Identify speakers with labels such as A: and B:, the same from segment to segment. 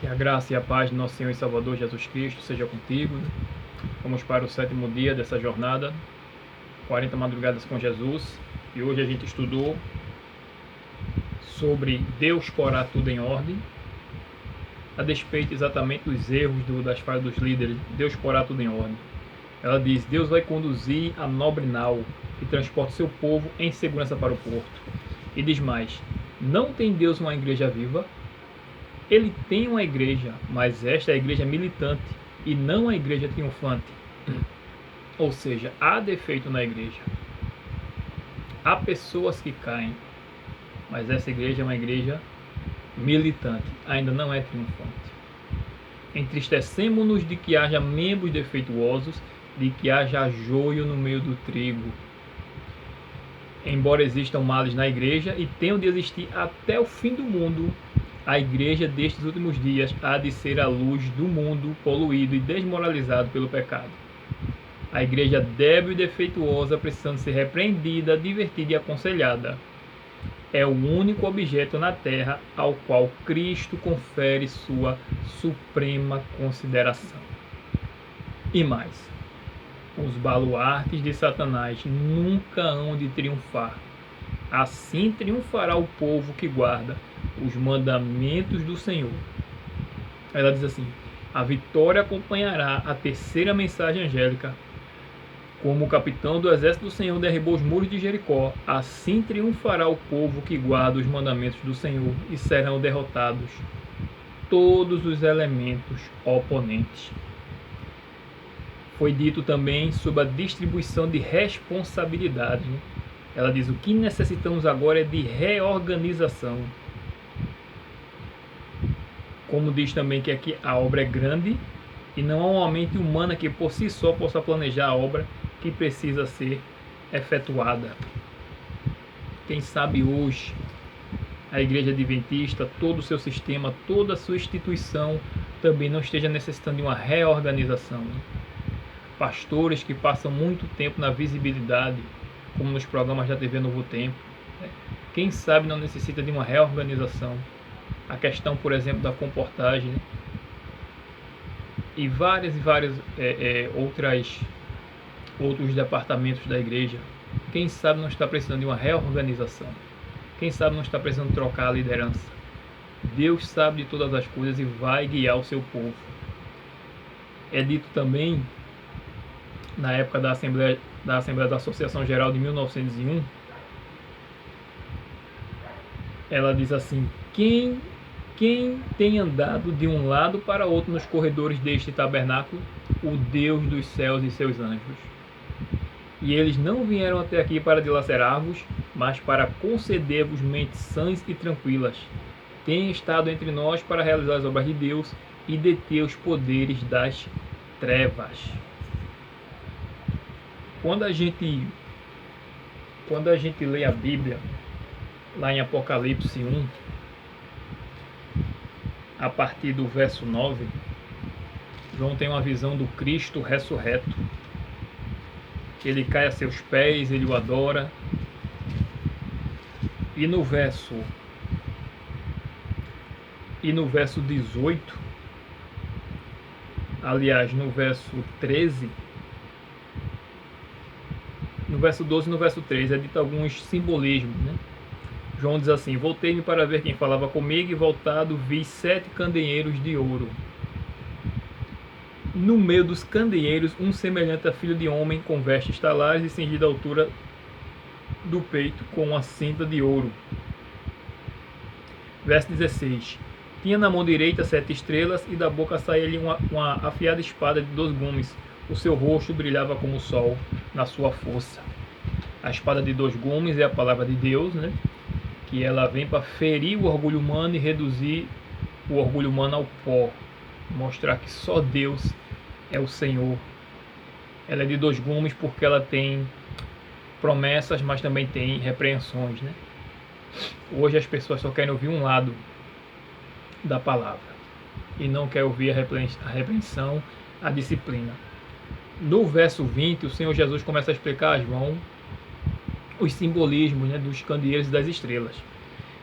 A: Que a graça e a paz do nosso Senhor e Salvador Jesus Cristo seja contigo. Vamos para o 7º dia dessa jornada, 40 madrugadas com Jesus. E hoje a gente estudou sobre Deus porá tudo em ordem, a despeito exatamente dos erros das falhas dos líderes. Deus porá tudo em ordem. Ela diz: Deus vai conduzir a nobre nau que transporta seu povo em segurança para o porto. E diz mais: não tem Deus uma igreja viva? Ele tem uma igreja, mas esta é a igreja militante e não a igreja triunfante. Ou seja, há defeito na igreja. Há pessoas que caem, mas essa igreja é uma igreja militante, ainda não é triunfante. Entristecemos-nos de que haja membros defeituosos, de que haja joio no meio do trigo. Embora existam males na igreja e tenham de existir até o fim do mundo, a igreja destes últimos dias há de ser a luz do mundo poluído e desmoralizado pelo pecado. A igreja débil e defeituosa, precisando ser repreendida, divertida e aconselhada, é o único objeto na terra ao qual Cristo confere sua suprema consideração. E mais, os baluartes de Satanás nunca hão de triunfar. Assim triunfará o povo que guarda os mandamentos do Senhor. Ela diz assim: a vitória acompanhará a terceira mensagem angélica. Como o capitão do exército do Senhor derribou os muros de Jericó, assim triunfará o povo que guarda os mandamentos do Senhor, e serão derrotados todos os elementos oponentes. Foi dito também sobre a distribuição de responsabilidades. Ela diz: o que necessitamos agora é de reorganização. Como diz também que aqui a obra é grande e não há uma mente humana que por si só possa planejar a obra que precisa ser efetuada. Quem sabe hoje a Igreja Adventista, todo o seu sistema, toda a sua instituição também não esteja necessitando de uma reorganização. Pastores que passam muito tempo na visibilidade, como nos programas da TV Novo Tempo, quem sabe não necessita de uma reorganização. A questão, por exemplo, da comportagem, e vários outros departamentos da igreja. Quem sabe não está precisando de uma reorganização. Quem sabe não está precisando trocar a liderança. Deus sabe de todas as coisas e vai guiar o seu povo. É dito também, na época da Assembleia da Associação Geral de 1901, ela diz assim: quem tem andado de um lado para outro nos corredores deste tabernáculo? O Deus dos céus e seus anjos. E eles não vieram até aqui para dilacerar-vos, mas para conceder-vos mentes sãs e tranquilas. Tem estado entre nós para realizar as obras de Deus e deter os poderes das trevas. Quando a gente lê a Bíblia, lá em Apocalipse 1, a partir do verso 9, João tem uma visão do Cristo ressurreto. Ele cai a seus pés, ele o adora. E no verso 18, aliás, no verso 13, no verso 12 e no verso 13 é dito alguns simbolismos, né? João diz assim: voltei-me para ver quem falava comigo, e voltado vi 7 candeeiros de ouro. No meio dos candeeiros, um semelhante a filho de homem, com vestes talares e cingido à altura do peito com uma cinta de ouro. Verso 16: tinha na mão direita 7 estrelas, e da boca saía-lhe uma afiada espada de 2 gumes. O seu rosto brilhava como o sol na sua força. A espada de 2 gumes é a palavra de Deus, né? Que ela vem para ferir o orgulho humano e reduzir o orgulho humano ao pó, mostrar que só Deus é o Senhor. Ela é de 2 gumes porque ela tem promessas, mas também tem repreensões, né? Hoje as pessoas só querem ouvir um lado da palavra e não querem ouvir a repreensão, a disciplina. No verso 20, o Senhor Jesus começa a explicar a João os simbolismos, né, dos candeeiros e das estrelas.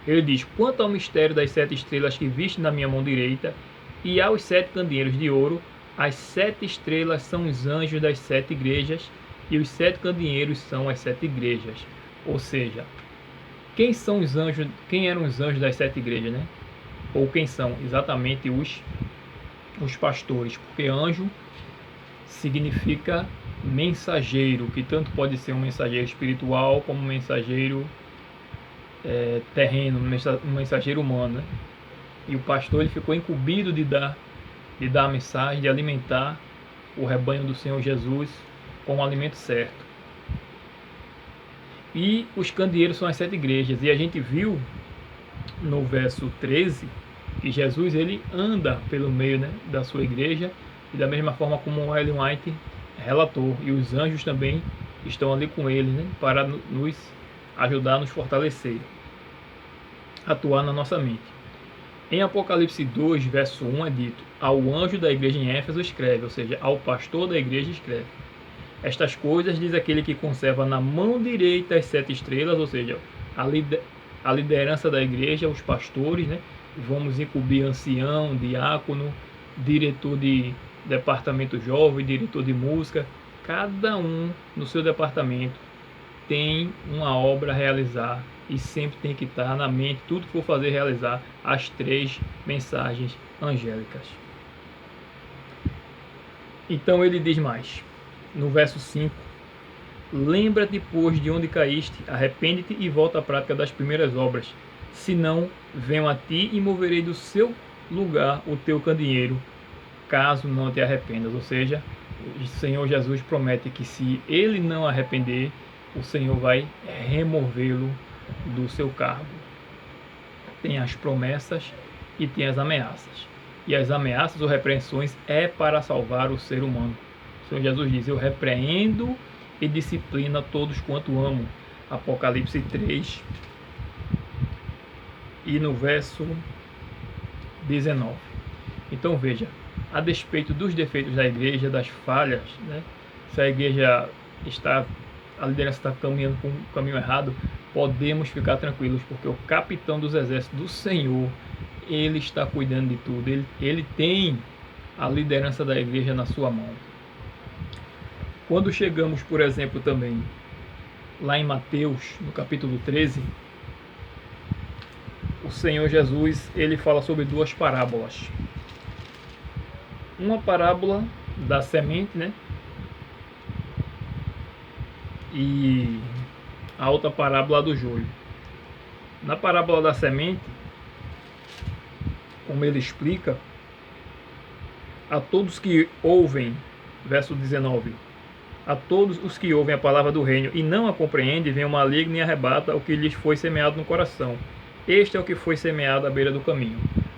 A: Ele diz: quanto ao mistério das 7 estrelas que viste na minha mão direita E aos 7 candeeiros de ouro, as 7 estrelas são os anjos das 7 igrejas, e os 7 candeeiros são as 7 igrejas. Ou seja, quem são os anjos? Quem eram os anjos das 7 igrejas, né? Ou quem são? Exatamente os pastores, porque anjo significa mensageiro, que tanto pode ser um mensageiro espiritual como um mensageiro terreno, um mensageiro humano, né? E o pastor ele ficou incumbido de dar a mensagem, de alimentar o rebanho do Senhor Jesus com o alimento certo. E os candeeiros são as 7 igrejas, e a gente viu no verso 13 que Jesus ele anda pelo meio, né, da sua igreja, e da mesma forma como o Ellen White relatou, e os anjos também estão ali com ele, né, para nos ajudar a nos fortalecer, atuar na nossa mente. Em Apocalipse 2, verso 1 é dito: ao anjo da igreja em Éfeso escreve, ou seja, ao pastor da igreja escreve: estas coisas diz aquele que conserva na mão direita as 7 estrelas, ou seja, a liderança da igreja, os pastores, né? Vamos incluir ancião, diácono, diretor de departamento jovem, diretor de música. Cada um no seu departamento tem uma obra a realizar e sempre tem que estar na mente, tudo que for fazer, realizar as 3 mensagens angélicas. Então ele diz mais, no verso 5: lembra-te, pois, de onde caíste, arrepende-te e volta à prática das primeiras obras. Senão, venho a ti e moverei do seu lugar o teu candeeiro, caso não te arrependas. Ou seja, o Senhor Jesus promete que se ele não arrepender, o Senhor vai removê-lo do seu cargo. Tem as promessas e tem as ameaças. E as ameaças ou repreensões é para salvar o ser humano. O Senhor Jesus diz: eu repreendo e disciplina todos quanto amo. Apocalipse 3 e no verso 19. Então veja, a despeito dos defeitos da igreja, das falhas, né? Se a igreja a liderança está caminhando com o caminho errado, podemos ficar tranquilos, porque o capitão dos exércitos do Senhor, ele está cuidando de tudo, ele tem a liderança da igreja na sua mão. Quando chegamos, por exemplo, também lá em Mateus, no capítulo 13, o Senhor Jesus, ele fala sobre 2 parábolas. Uma parábola da semente, né? E a outra parábola do joio. Na parábola da semente, como ele explica, a todos que ouvem, verso 19, a todos os que ouvem a palavra do reino e não a compreendem, vem o maligno e arrebata o que lhes foi semeado no coração. Este é o que foi semeado à beira do caminho.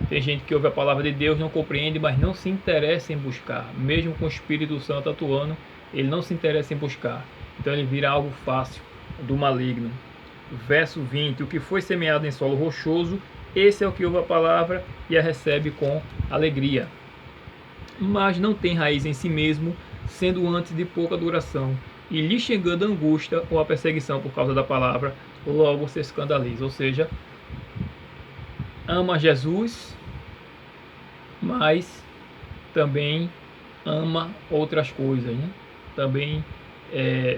A: Tem gente que ouve a palavra de Deus, não compreende, mas não se interessa em buscar. Mesmo com o Espírito Santo atuando, ele não se interessa em buscar. Então ele vira algo fácil do maligno. Verso 20: o que foi semeado em solo rochoso, esse é o que ouve a palavra e a recebe com alegria, mas não tem raiz em si mesmo, sendo antes de pouca duração, e lhe chegando a angústia ou a perseguição por causa da palavra, logo se escandaliza. Ou seja, ama Jesus, mas também ama outras coisas, né? Também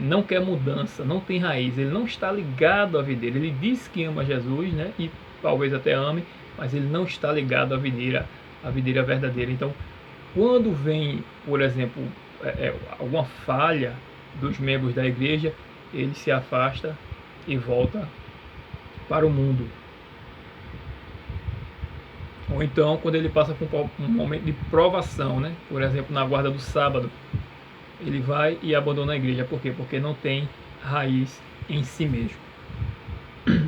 A: não quer mudança, não tem raiz, ele não está ligado à videira. Ele diz que ama Jesus, né? E talvez até ame, mas ele não está ligado à videira verdadeira. Então, quando vem, por exemplo, alguma falha dos membros da igreja, ele se afasta e volta para o mundo. Ou então, quando ele passa por um momento de provação, né? Por exemplo, na guarda do sábado, ele vai e abandona a igreja. Por quê? Porque não tem raiz em si mesmo.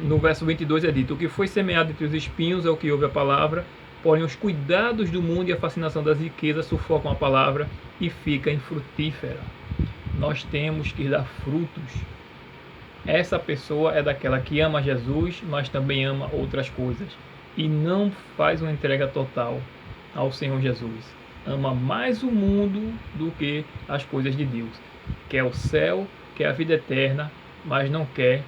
A: No verso 22 é dito: o que foi semeado entre os espinhos é o que ouve a palavra, porém os cuidados do mundo e a fascinação das riquezas sufocam a palavra e fica infrutífera. Nós temos que dar frutos. Essa pessoa é daquela que ama Jesus, mas também ama outras coisas, e não faz uma entrega total ao Senhor Jesus. Ama mais o mundo do que as coisas de Deus. Quer o céu, quer a vida eterna, mas não quer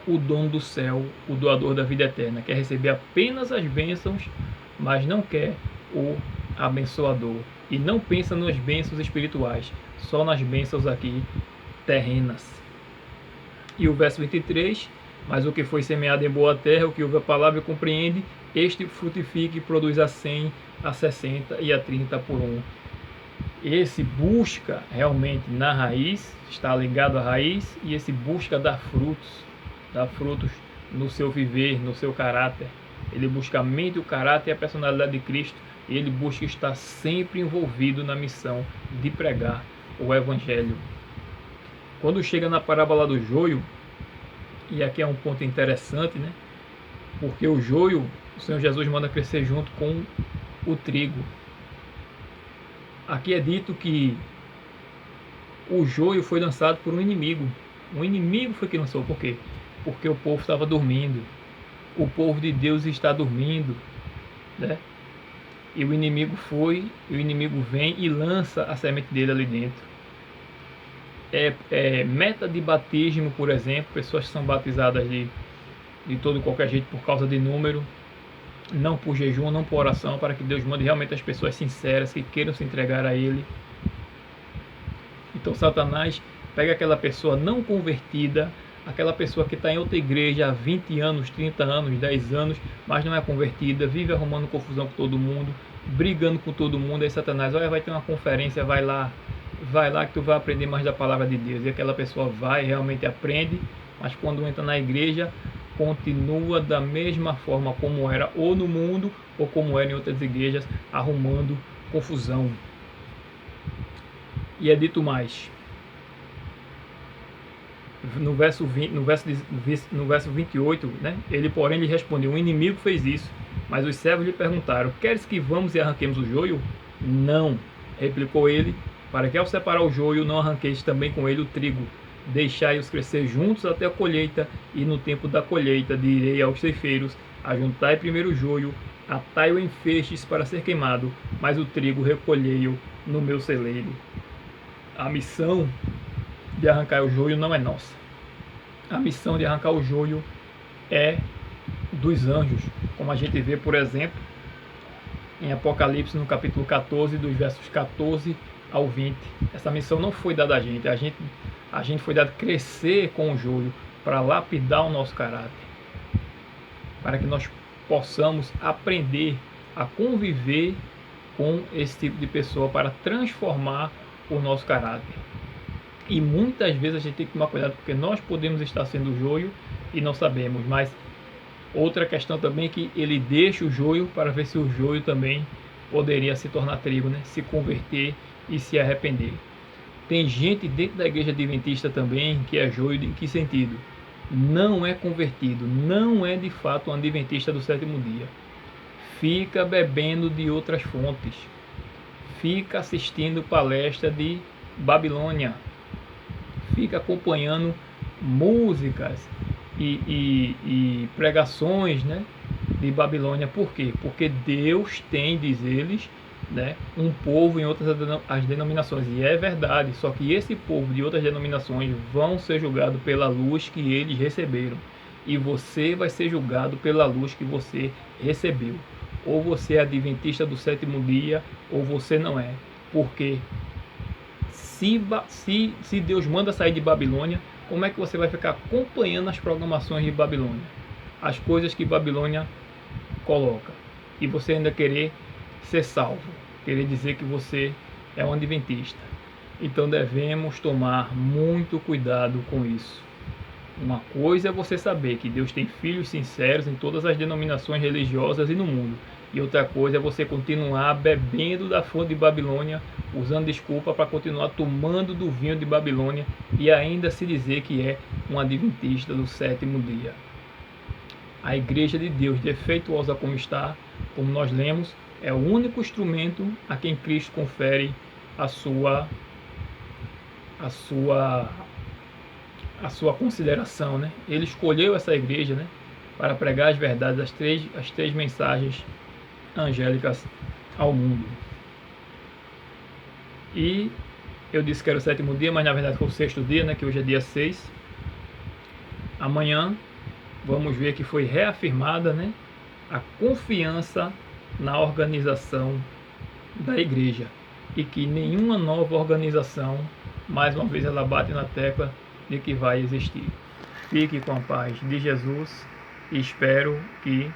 A: o dono do céu, o doador da vida eterna. Quer receber apenas as bênçãos, mas não quer o abençoador. E não pensa nas bênçãos espirituais, só nas bênçãos aqui terrenas. E o verso 23, mas o que foi semeado em boa terra, o que ouve a palavra e compreende, este frutifica e produz a 100, a 60 e a 30 por um. Esse busca realmente na raiz, está ligado à raiz, e esse busca dar frutos no seu viver, no seu caráter. Ele busca a mente, o caráter e a personalidade de Cristo, e ele busca estar sempre envolvido na missão de pregar o Evangelho. Quando chega na parábola do joio, e aqui é um ponto interessante, né? Porque o joio, o Senhor Jesus manda crescer junto com o trigo. Aqui é dito que o joio foi lançado por um inimigo. Um inimigo foi que lançou. Por quê? Porque o povo estava dormindo. O povo de Deus está dormindo, né? E o inimigo vem e lança a semente dele ali dentro. Meta de batismo, por exemplo, pessoas que são batizadas de todo qualquer jeito por causa de número, não por jejum, não por oração, para que Deus mande realmente as pessoas sinceras que queiram se entregar a Ele. Então Satanás pega aquela pessoa não convertida, aquela pessoa que está em outra igreja há 20 anos, 30 anos, 10 anos, mas não é convertida, vive arrumando confusão com todo mundo, brigando com todo mundo. Aí Satanás, olha, vai ter uma conferência, vai lá que tu vai aprender mais da palavra de Deus. E aquela pessoa vai, realmente aprende, mas quando entra na igreja, continua da mesma forma como era ou no mundo, ou como era em outras igrejas, arrumando confusão. E é dito mais. No verso 28, né? Ele, porém, lhe respondeu: o inimigo fez isso. Mas os servos lhe perguntaram: queres que vamos e arranquemos o joio? Não, replicou ele, para que ao separar o joio não arranqueis também com ele o trigo. Deixai-os crescer juntos até a colheita, e no tempo da colheita direi aos ceifeiros: ajuntai primeiro o joio, atai-o em feixes para ser queimado, mas o trigo recolhei-o no meu celeiro. A missão de arrancar o joio não é nossa. A missão de arrancar o joio é dos anjos, como a gente vê, por exemplo, em Apocalipse, no capítulo 14, dos versos 14 ao 20. Essa missão não foi dada a gente. A gente foi dado crescer com o joio para lapidar o nosso caráter, para que nós possamos aprender a conviver com esse tipo de pessoa, para transformar o nosso caráter. E muitas vezes a gente tem que tomar cuidado, porque nós podemos estar sendo joio e não sabemos. Mas outra questão também é que ele deixa o joio para ver se o joio também poderia se tornar trigo, né? Se converter e se arrepender. Tem gente dentro da igreja adventista também que é joio. Em que sentido? Não é convertido, não é de fato um adventista do sétimo dia. Fica bebendo de outras fontes, fica assistindo palestra de Babilônia, fica acompanhando músicas e pregações, né, de Babilônia. Por quê? Porque Deus tem, diz eles, né, um povo em outras as denominações, e é verdade, só que esse povo de outras denominações vão ser julgados pela luz que eles receberam, e você vai ser julgado pela luz que você recebeu. Ou você é adventista do sétimo dia, ou você não é. Porque se Deus manda sair de Babilônia, como é que você vai ficar acompanhando as programações de Babilônia, as coisas que Babilônia coloca, e você ainda querer ser salvo, querer dizer que você é um adventista? Então devemos tomar muito cuidado com isso. Uma coisa é você saber que Deus tem filhos sinceros em todas as denominações religiosas e no mundo, e outra coisa é você continuar bebendo da fonte de Babilônia, usando desculpa para continuar tomando do vinho de Babilônia e ainda se dizer que é um adventista do sétimo dia. A igreja de Deus, defeituosa como está, como nós lemos, é o único instrumento a quem Cristo confere a sua consideração, né? Ele escolheu essa igreja, né, para pregar as verdades, as três mensagens angélicas ao mundo. E eu disse que era o sétimo dia, mas na verdade foi o sexto dia, né, que hoje é dia 6. Amanhã vamos ver que foi reafirmada, né, a confiança na organização da igreja e que nenhuma nova organização, mais uma vez ela bate na tecla de que vai existir. Fique com a paz de Jesus e espero que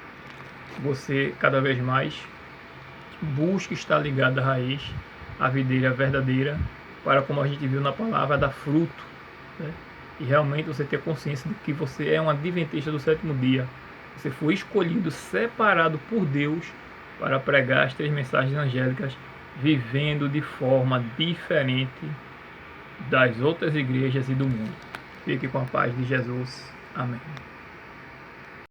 A: você cada vez mais busque estar ligado à raiz, à videira verdadeira, para, como a gente viu na palavra, dar fruto, né? E realmente você ter consciência de que você é um adventista do sétimo dia. Você foi escolhido, separado por Deus para pregar as 3 mensagens angélicas, vivendo de forma diferente das outras igrejas e do mundo. Fique com a paz de Jesus. Amém.